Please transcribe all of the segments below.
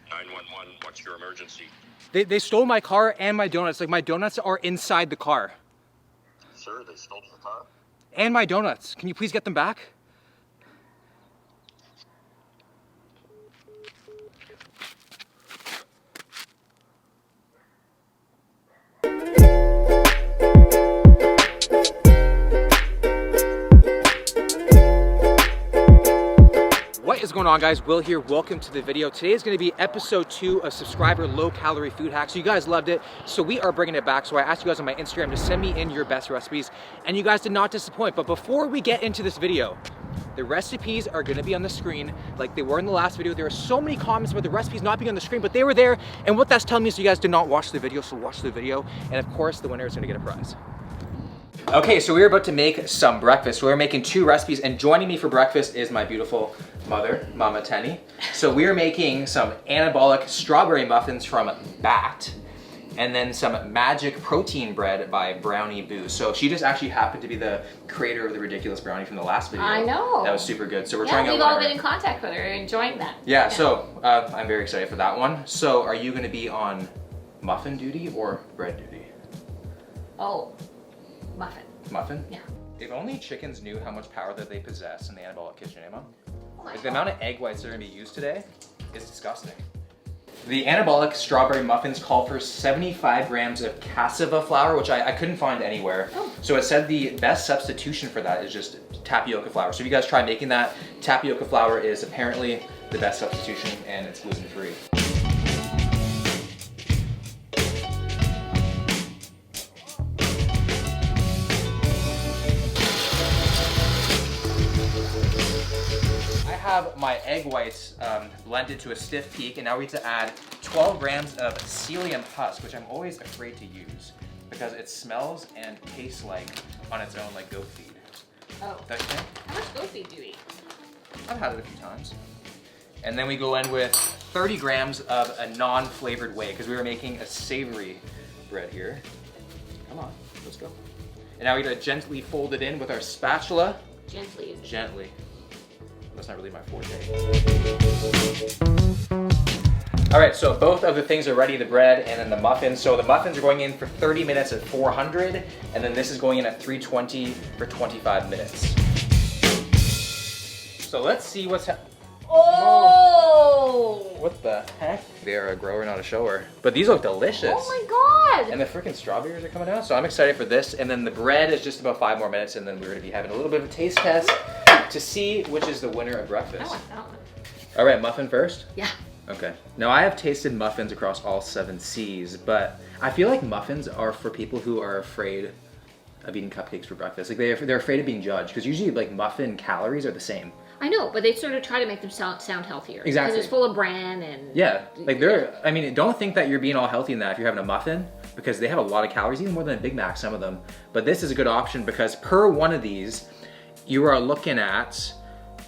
911, what's your emergency? They stole my car and my donuts. Like, my donuts are inside the car. Sir, they stole your car? And my donuts. Can you please get them back? What is going on, guys? Will here. Welcome to the video. Today is going to be episode 2 of subscriber low-calorie food hacks. So you guys loved it, so we are bringing it back. So I asked you guys on my Instagram to send me in your best recipes, and you guys did not disappoint. But before we get into this video, the recipes are going to be on the screen like they were in the last video. There were so many comments about the recipes not being on the screen, but they were there. And what that's telling me is you guys did not watch the video, so watch the video. And of course, the winner is going to get a prize. Okay, so we're about to make some breakfast. We're making 2 recipes, and joining me for breakfast is my beautiful mother, Mama Tenny. So we're making some anabolic strawberry muffins from Bat, and then some magic protein bread by Brownie Boo. So she just actually happened to be the creator of the ridiculous brownie from the last video. I know. That was super good. So we're trying out. We've all been in contact with her, enjoying that. Yeah. So I'm very excited for that one. So are you going to be on muffin duty or bread duty? Oh, muffin. Muffin? Yeah. If only chickens knew how much power that they possess in the anabolic kitchen, Emma. Oh my Like, God. the amount of egg whites that are going to be used today is disgusting. The anabolic strawberry muffins call for 75 grams of cassava flour, which I couldn't find anywhere. Oh. So it said the best substitution for that is just tapioca flour. So if you guys try making that, tapioca flour is apparently the best substitution, and it's gluten-free. Have my egg whites blended to a stiff peak, and now we need to add 12 grams of psyllium husk, which I'm always afraid to use because it smells and tastes like on its own like goat feed. Oh. Don't you think? How much goat feed do you eat? I've had it a few times. And then we go in with 30 grams of a non-flavored whey because we were making a savory bread here. Come on, let's go. And now we gotta gently fold it in with our spatula. Gently. Gently. That's not really my forte. All right, so both of the things are ready, the bread and then the muffins. So the muffins are going in for 30 minutes at 400, and then this is going in at 320 for 25 minutes. So let's see what's Oh! What the heck? They're a grower, not a shower. But these look delicious. Oh my God! And the freaking strawberries are coming out, so I'm excited for this. And then the bread is just about 5 more minutes, and then we're gonna be having a little bit of a taste test to see which is the winner of breakfast. I want that one. All right, muffin first? Yeah. Okay. Now I have tasted muffins across all 7 C's, but I feel like muffins are for people who are afraid of eating cupcakes for breakfast. Like they're afraid of being judged, because usually like muffin calories are the same. I know, but they sort of try to make them sound healthier. Exactly. Because it's full of bran and... Yeah, like I mean, don't think that you're being all healthy in that if you're having a muffin, because they have a lot of calories, even more than a Big Mac, some of them. But this is a good option because per one of these, you are looking at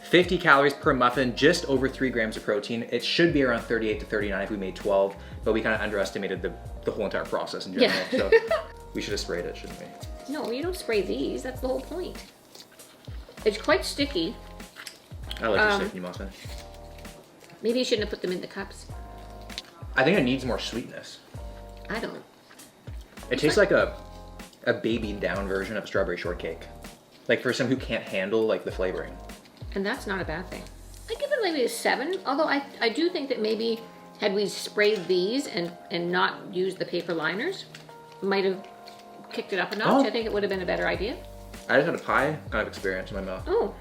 50 calories per muffin, just over 3 grams of protein. It should be around 38 to 39 if we made 12, but we kind of underestimated the whole entire process in general. Yeah. So we should have sprayed it, shouldn't we? No, you don't spray these. That's the whole point. It's quite sticky. I like your sticky muffin. Maybe you shouldn't have put them in the cups. I think it needs more sweetness. I don't. It tastes like a baby down version of strawberry shortcake. Like for someone who can't handle like the flavoring. And that's not a bad thing. I give it maybe a 7, although I do think that maybe had we sprayed these and not used the paper liners, might have kicked it up a notch. Oh. I think it would have been a better idea. I just had a pie kind of experience in my mouth. Oh.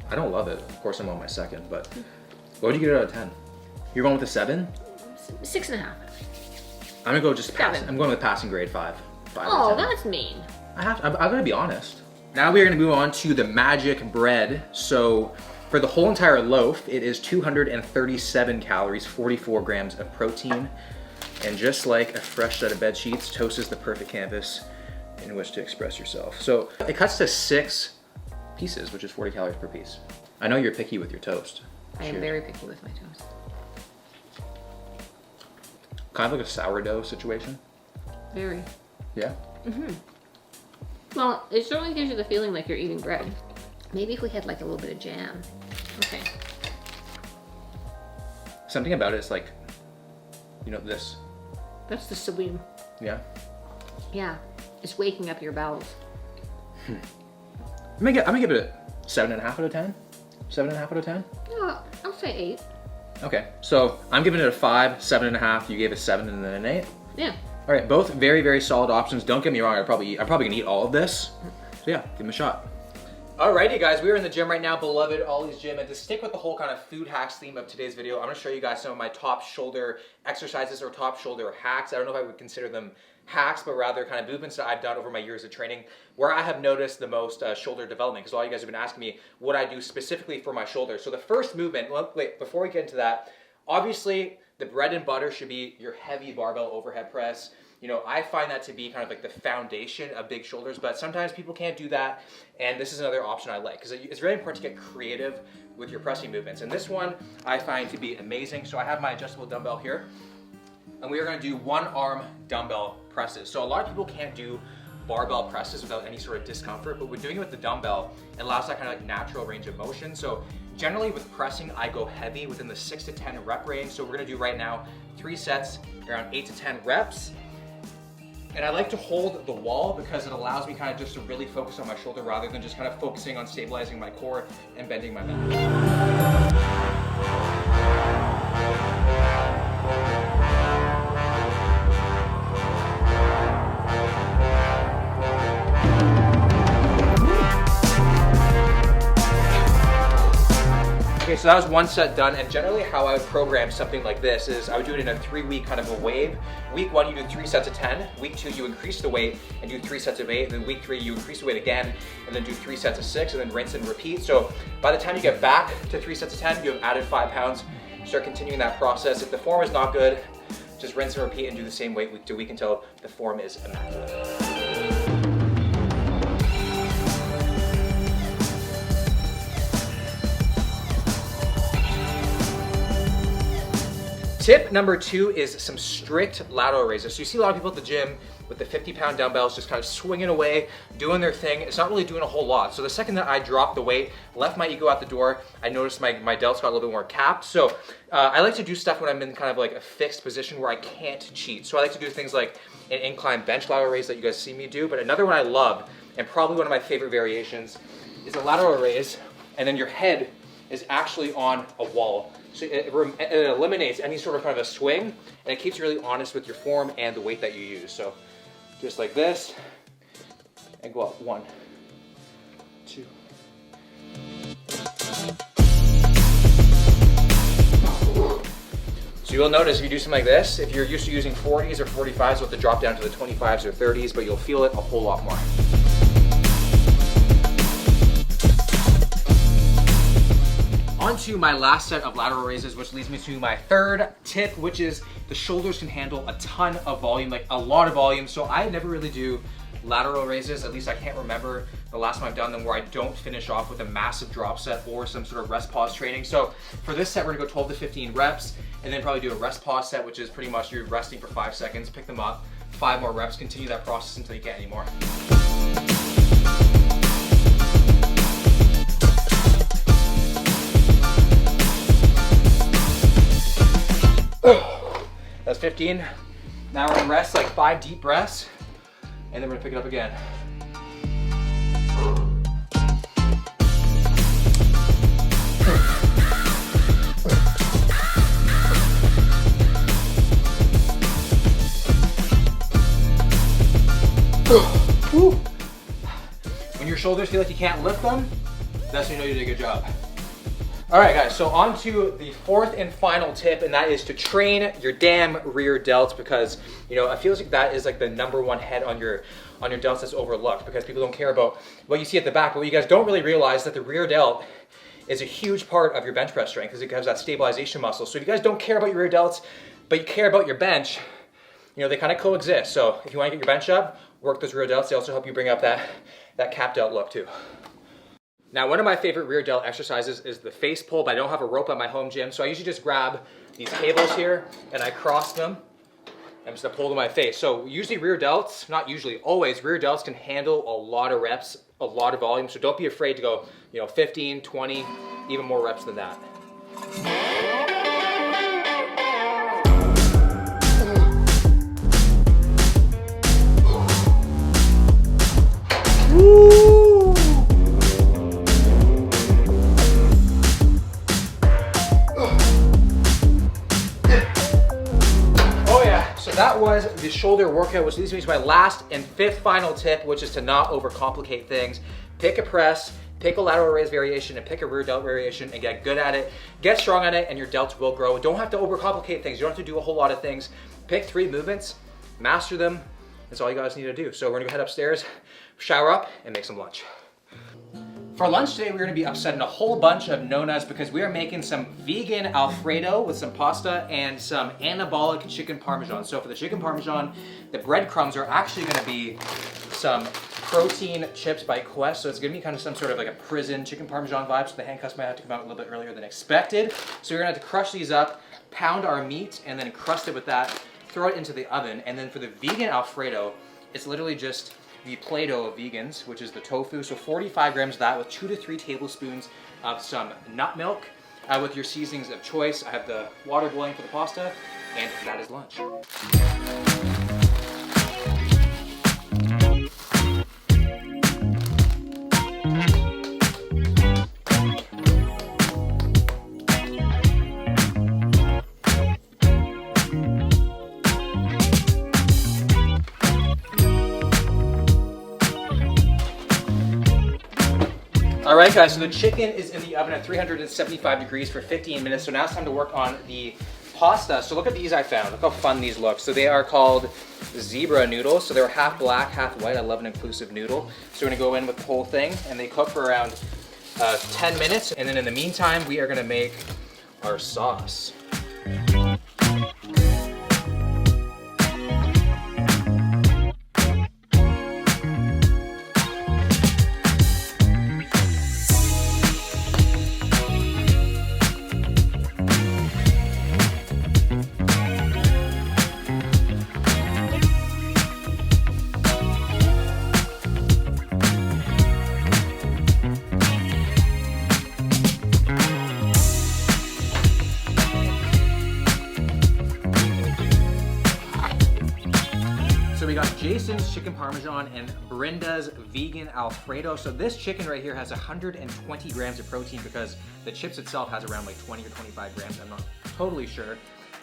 I don't love it. Of course, I'm on my second, but what would you get out of 10? You're going with a 7? 6.5. I'm gonna go just pass. 7. I'm going with passing grade 5. 5 Oh, out of 10. that's mean. I'm gonna be honest. Now we're gonna move on to the magic bread. So for the whole entire loaf, it is 237 calories, 44 grams of protein, and just like a fresh set of bed sheets, toast is the perfect canvas in which to express yourself. So it cuts to 6 pieces, which is 40 calories per piece. I know you're picky with your toast. I am very picky with my toast. Kind of like a sourdough situation. Very. Yeah? Well, it certainly gives you the feeling like you're eating bread. Maybe if we had like a little bit of jam. Okay. Something about it is like, you know, this. That's the sublime. Yeah. Yeah. It's waking up your bowels. I'm gonna give it a 7.5 out of 10. 7.5 out of 10. Yeah, I'll say 8. Okay, so I'm giving it a 5, 7.5. You gave it 7 and then an 8. Yeah. All right, both very, very solid options. Don't get me wrong, I'm probably gonna eat all of this. So yeah, give them a shot. Alrighty guys, we're in the gym right now, beloved Ollie's Gym, and to stick with the whole kind of food hacks theme of today's video, I'm gonna show you guys some of my top shoulder exercises or top shoulder hacks. I don't know if I would consider them hacks, but rather kind of movements that I've done over my years of training where I have noticed the most shoulder development, because all you guys have been asking me what I do specifically for my shoulder. So the first movement, well, wait, before we get into that, obviously the bread and butter should be your heavy barbell overhead press. You know, I find that to be kind of like the foundation of big shoulders, but sometimes people can't do that, and this is another option I like, because it's very important to get creative with your pressing movements. And this one I find to be amazing. So I have my adjustable dumbbell here, and we are going to do one arm dumbbell presses. So a lot of people can't do barbell presses without any sort of discomfort, but we're doing it with the dumbbell. It allows that kind of like natural range of motion. So generally with pressing, I go heavy within the 6 to 10 rep range. So we're going to do right now 3 sets around 8 to 10 reps. And I like to hold the wall because it allows me kind of just to really focus on my shoulder rather than just kind of focusing on stabilizing my core and bending my back. Okay, so that was one set done, and generally how I would program something like this is I would do it in a 3-week kind of a wave. Week 1, you do 3 sets of 10. Week 2, you increase the weight and do 3 sets of 8. And then week 3, you increase the weight again and then do 3 sets of 6, and then rinse and repeat. So by the time you get back to 3 sets of 10, you have added 5 pounds. Start continuing that process. If the form is not good, just rinse and repeat and do the same weight week to week until the form is immaculate. Tip number 2 is some strict lateral raises. So you see a lot of people at the gym with the 50-pound dumbbells just kind of swinging away, doing their thing. It's not really doing a whole lot. So the second that I dropped the weight, left my ego out the door, I noticed my delts got a little bit more capped. So I like to do stuff when I'm in kind of like a fixed position where I can't cheat. So I like to do things like an incline bench lateral raise that you guys see me do. But another one I love, and probably one of my favorite variations, is a lateral raise, and then your head is actually on a wall. So it eliminates any sort of kind of a swing, and it keeps you really honest with your form and the weight that you use. So just like this, and go up 1, 2. So you'll notice if you do something like this, if you're used to using 40s or 45s, you'll have to drop down to the 25s or 30s, but you'll feel it a whole lot more. On to my last set of lateral raises, which leads me to my third tip, which is the shoulders can handle a ton of volume, like a lot of volume. So I never really do lateral raises, at least I can't remember the last time I've done them where I don't finish off with a massive drop set or some sort of rest pause training. So for this set, we're gonna go 12 to 15 reps and then probably do a rest pause set, which is pretty much you're resting for 5 seconds, pick them up, 5 more reps, continue that process until you can't anymore. That's 15. Now we're gonna rest like 5 deep breaths, and then we're gonna pick it up again. When your shoulders feel like you can't lift them, that's when you know you did a good job. All right, guys, so on to the 4th and final tip, and that is to train your damn rear delts, because, you know, it feels like that is like the #1 head on your delts that's overlooked, because people don't care about what you see at the back, but what you guys don't really realize that the rear delt is a huge part of your bench press strength, because it has that stabilization muscle. So if you guys don't care about your rear delts, but you care about your bench, you know, they kind of coexist. So if you want to get your bench up, work those rear delts. They also help you bring up that cap delt look too. Now, one of my favorite rear delt exercises is the face pull, but I don't have a rope at my home gym, so I usually just grab these cables here and I cross them. I'm just gonna pull to my face. So usually rear delts, not usually, always, rear delts can handle a lot of reps a lot of volume, so don't be afraid to go, 15, 20, even more reps than that. Woo! Oh yeah, so that was the shoulder workout, which leads me to my last and fifth final tip, which is to not overcomplicate things. Pick a press, pick a lateral raise variation, and pick a rear delt variation and get good at it. Get strong at it and your delts will grow. Don't have to overcomplicate things. You don't have to do a whole lot of things. Pick 3 movements, master them. That's all you guys need to do. So we're gonna go head upstairs, shower up, and make some lunch. For lunch today, we're gonna be upsetting a whole bunch of no-nuts because we are making some vegan Alfredo with some pasta and some anabolic chicken parmesan. So for the chicken parmesan, the breadcrumbs are actually gonna be some protein chips by Quest. So it's gonna be kind of some sort of like a prison chicken parmesan vibe. So the handcuffs might have to come out a little bit earlier than expected. So we're gonna have to crush these up, pound our meat, and then crust it with that, throw it into the oven. And then for the vegan Alfredo, it's literally just the Play-Doh of vegans, which is the tofu. So 45 grams of that with 2 to 3 tablespoons of some nut milk with your seasonings of choice. I have the water boiling for the pasta, and that is lunch. All right, guys, so the chicken is in the oven at 375 degrees for 15 minutes. So now it's time to work on the pasta. So look at these I found. Look how fun these look. So they are called zebra noodles. So they're half black, half white. I love an inclusive noodle. So we're gonna go in with the whole thing, and they cook for around 10 minutes. And then in the meantime, we are gonna make our sauce. So we got Jason's chicken parmesan and Brenda's vegan Alfredo. So this chicken right here has 120 grams of protein because the chips itself has around like 20 or 25 grams. I'm not totally sure,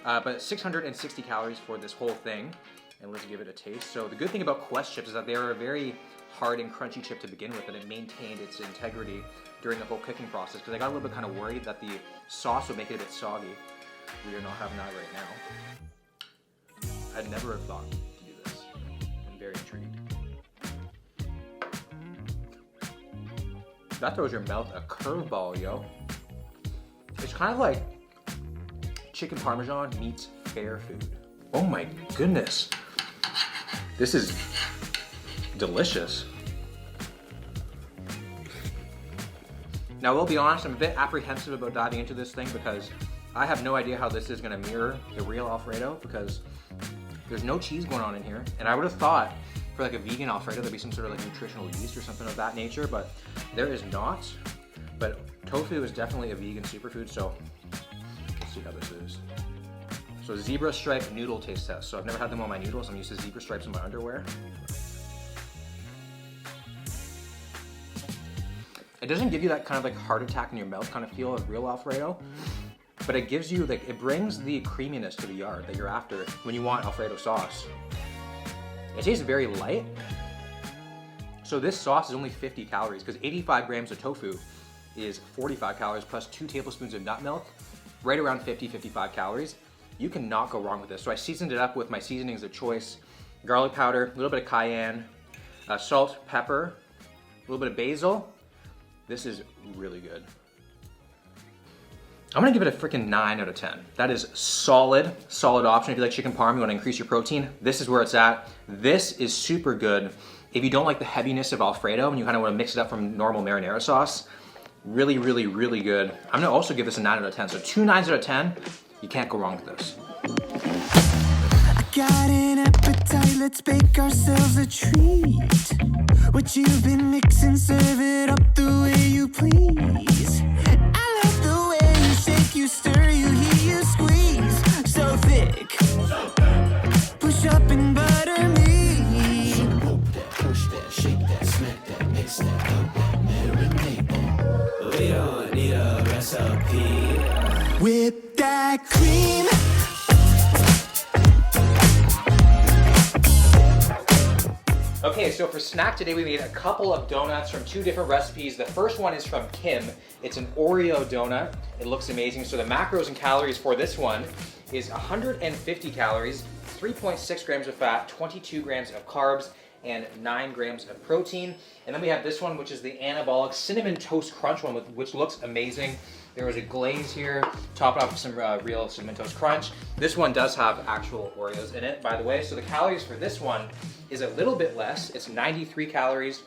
but 660 calories for this whole thing. And let's give it a taste. So the good thing about Quest chips is that they are a very hard and crunchy chip to begin with, and it maintained its integrity during the whole cooking process because I got a little bit kind of worried that the sauce would make it a bit soggy. We are not having that right now. I'd never have thought to do this. I'm very intrigued. That throws your mouth a curveball, yo. It's kind of like chicken parmesan meets fair food. Oh my goodness. This is delicious. Now, I will be honest, I'm a bit apprehensive about diving into this thing because I have no idea how this is gonna mirror the real Alfredo because there's no cheese going on in here. And I would have thought for like a vegan Alfredo, there'd be some sort of like nutritional yeast or something of that nature, but there is not. But tofu is definitely a vegan superfood, so let's see how this is. So zebra stripe noodle taste test. So I've never had them on my noodles. I'm used to zebra stripes in my underwear. It doesn't give you that kind of like heart attack in your mouth kind of feel of real Alfredo, but it gives you like, it brings the creaminess to the yard that you're after when you want Alfredo sauce. It tastes very light. So this sauce is only 50 calories because 85 grams of tofu is 45 calories plus 2 tablespoons of nut milk, right around 50-55 calories. You cannot go wrong with this. So I seasoned it up with my seasonings of choice, garlic powder, a little bit of cayenne, salt, pepper, a little bit of basil. This is really good. I'm gonna give it a freaking 9 out of 10. That is solid option. If you like chicken parm, you wanna increase your protein, this is where it's at. This is super good. If you don't like the heaviness of Alfredo and you kinda wanna mix it up from normal marinara sauce, really, really, really good. I'm gonna also give this a 9 out of 10. So 2 9s out of 10, you can't go wrong with this. I got an appetite, let's bake ourselves a treat. what you've been mixing, serve it up the way you please. I love the way you shake, you stir, you heat, you squeeze. So thick, push up and butter me. So poke that, push that, shake that, smack that, mix that, up that, marinate that. We don't need a recipe. Whip that cream. Okay, so for snack today, we made a couple of donuts from 2 different recipes. The first one is from Kim. It's an Oreo donut. It looks amazing. So the macros and calories for this one is 150 calories, 3.6 grams of fat, 22 grams of carbs, and 9 grams of protein. And then we have this one, which is the anabolic cinnamon toast crunch one, which looks amazing. There was a glaze here, topped off with some real cinnamon toast crunch. This one does have actual Oreos in it, by the way. So the calories for this one is a little bit less. It's 93 calories,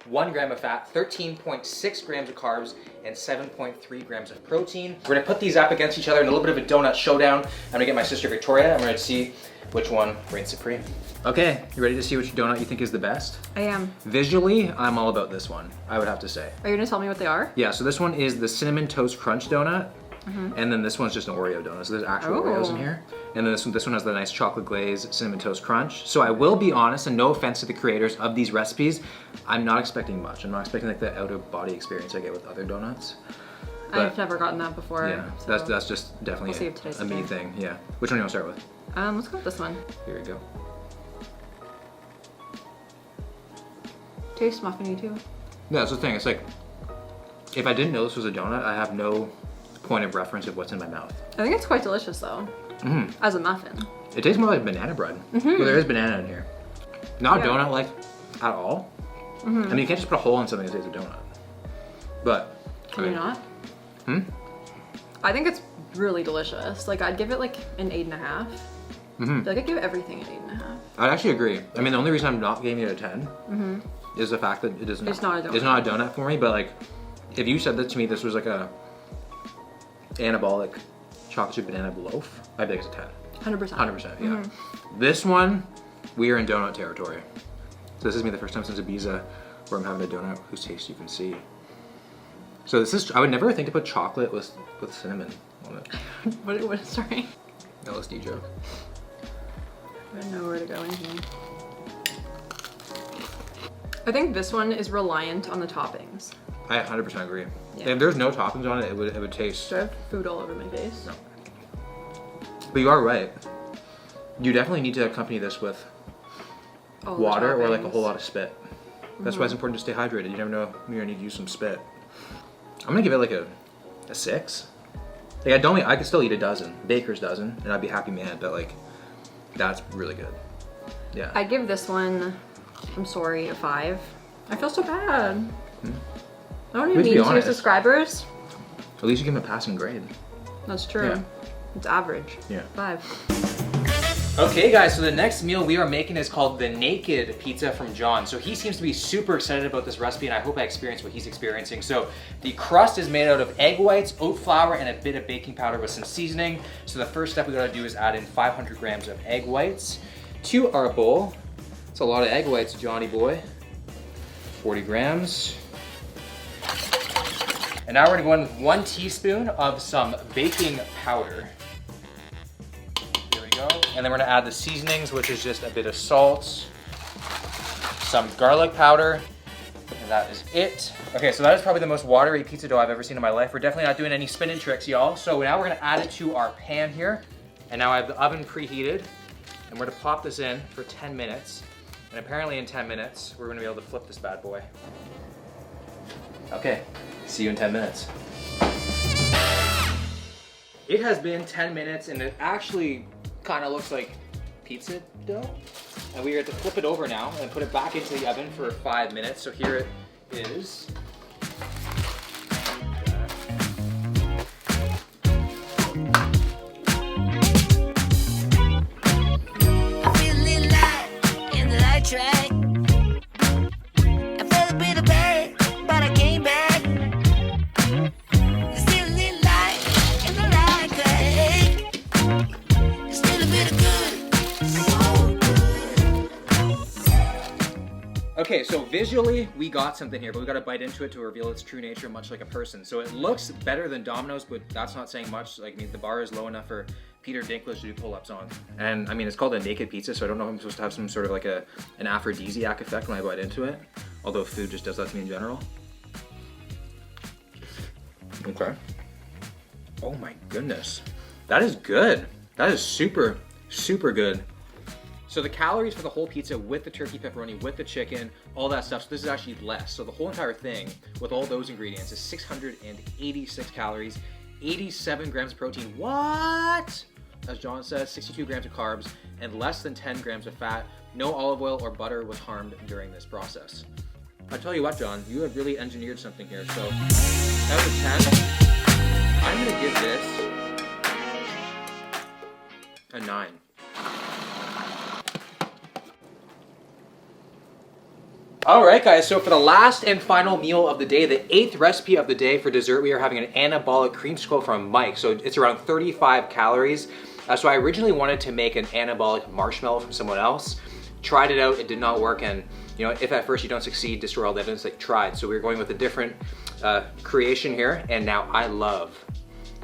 1 gram of fat, 13.6 grams of carbs, and 7.3 grams of protein. We're gonna put these up against each other in a little bit of a donut showdown. I'm gonna get my sister Victoria, and we're gonna see which one reigns supreme. Okay, you ready to see which donut you think is the best? I am. Visually, I'm all about this one, I would have to say. Are you gonna tell me what they are? Yeah, so this one is the Cinnamon Toast Crunch donut, and then this one's just an Oreo donut. So there's actual Oreos in here. And then this one has the nice chocolate glaze Cinnamon Toast Crunch. So I will be honest, and no offense to the creators of these recipes, I'm not expecting much. I'm not expecting like the out-of-body experience I get with other donuts. But, I've never gotten that before. yeah, so that's just definitely a me thing. Yeah. Which one do you want to start with? Let's go with this one. Here we go. Tastes muffiny too. Yeah, that's the thing. It's like, if I didn't know this was a donut, I have no point of reference of what's in my mouth. I think it's quite delicious though. As a muffin. It tastes more like banana bread. Well, there is banana in here. Not a donut like at all. I mean, you can't just put a hole in something and say it's a donut. But Can you not? I think it's really delicious. Like I'd give it like an 8.5. I feel like I'd give everything an 8.5. I'd actually agree. I mean, the only reason I'm not giving it a 10 is the fact that it's not a donut for me. But like, if you said that to me, this was like a anabolic chocolate chip banana loaf, I'd think it's a 10. 100%. 100%, yeah. This one, we are in donut territory. So this is me the first time since Ibiza where I'm having a donut whose taste you can see. So this is, I would never think to put chocolate with cinnamon on it. What, sorry? LSD joke. I don't know where to go in here. I think this one is reliant on the toppings. I 100% agree. Yeah. If there's no toppings on it, it would taste. Do I have food all over my face? No. But you are right. You definitely need to accompany this with All water or like a whole lot of spit. That's why it's important to stay hydrated. You never know when you're gonna need to use some spit. I'm gonna give it like a 6. Like I could still eat a dozen, baker's dozen, and I'd be happy man. But like, that's really good. Yeah. I give this one, I'm sorry, a 5. I feel so bad. I don't even mean to your subscribers. At least you give them a passing grade. That's true. Yeah. It's average. Yeah. 5. Okay guys, so the next meal we are making is called the Naked Pizza from John. So he seems to be super excited about this recipe and I hope I experience what he's experiencing. So the crust is made out of egg whites, oat flour, and a bit of baking powder with some seasoning. So the first step we gotta do is add in 500 grams of egg whites to our bowl. It's a lot of egg whites, Johnny boy. 40 grams. And now we're gonna go in with 1 teaspoon of some baking powder. There we go. And then we're gonna add the seasonings, which is just a bit of salt, some garlic powder, and that is it. Okay, so that is probably the most watery pizza dough I've ever seen in my life. We're definitely not doing any spinning tricks, y'all. So now we're gonna add it to our pan here. And now I have the oven preheated, and we're gonna pop this in for 10 minutes. And apparently in 10 minutes, we're gonna be able to flip this bad boy. Okay, see you in 10 minutes. It has been 10 minutes and it actually kind of looks like pizza dough. And we are to flip it over now and put it back into the oven for 5 minutes. So here it is. I feel it light in the light track. I felt a bit of bad, but I came back. There's still a little light in the light track. There's still a bit of good, so good. Okay, so visually, we got something here, but we got to bite into it to reveal its true nature, much like a person. So it looks better than Domino's, but that's not saying much. Like, I mean, the bar is low enough for Peter Dinklage to do pull-ups on. And I mean, it's called a naked pizza, so I don't know if I'm supposed to have some sort of like an aphrodisiac effect when I bite into it. Although food just does that to me in general. Okay. Oh my goodness. That is good. That is super, super good. So the calories for the whole pizza with the turkey pepperoni, with the chicken, all that stuff, so this is actually less. So the whole entire thing with all those ingredients is 686 calories, 87 grams of protein. What? As John says, 62 grams of carbs, and less than 10 grams of fat. No olive oil or butter was harmed during this process. I tell you what, John, you have really engineered something here. So out of 10, I'm gonna give this a 9. All right, guys, so for the last and final meal of the day, the 8th recipe of the day for dessert, we are having an anabolic creamsicle from Mike. So it's around 35 calories. So I originally wanted to make an anabolic marshmallow from someone else. Tried it out, it did not work, and you know, if at first you don't succeed, destroy all the evidence that you tried. So we're going with a different creation here, and now I love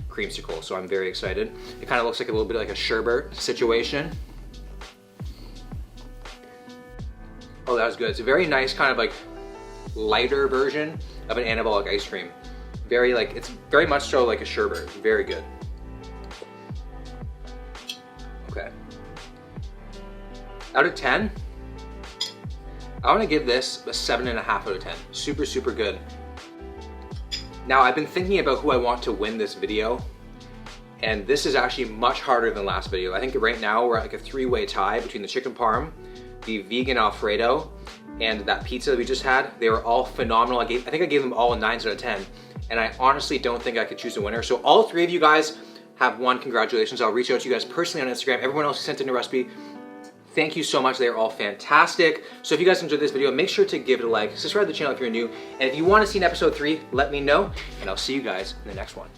creamsicle, so I'm very excited. It kind of looks like a little bit like a sherbet situation. Oh, that was good. It's a very nice kind of like lighter version of an anabolic ice cream. Very like, it's very much so like a sherbet. Very good. Okay. Out of 10, I want to give this a 7.5 out of 10. Super, super good. Now, I've been thinking about who I want to win this video, and this is actually much harder than last video. I think right now we're at like a 3-way tie between the chicken parm, the vegan Alfredo, and that pizza that we just had. They were all phenomenal. I think I gave them all a 9 out of 10, and I honestly don't think I could choose a winner. So all 3 of you guys have won. Congratulations. I'll reach out to you guys personally on Instagram. Everyone else who sent in a recipe, thank you so much. They are all fantastic. So if you guys enjoyed this video, make sure to give it a like, subscribe to the channel if you're new, and if you want to see an episode 3, let me know, and I'll see you guys in the next one.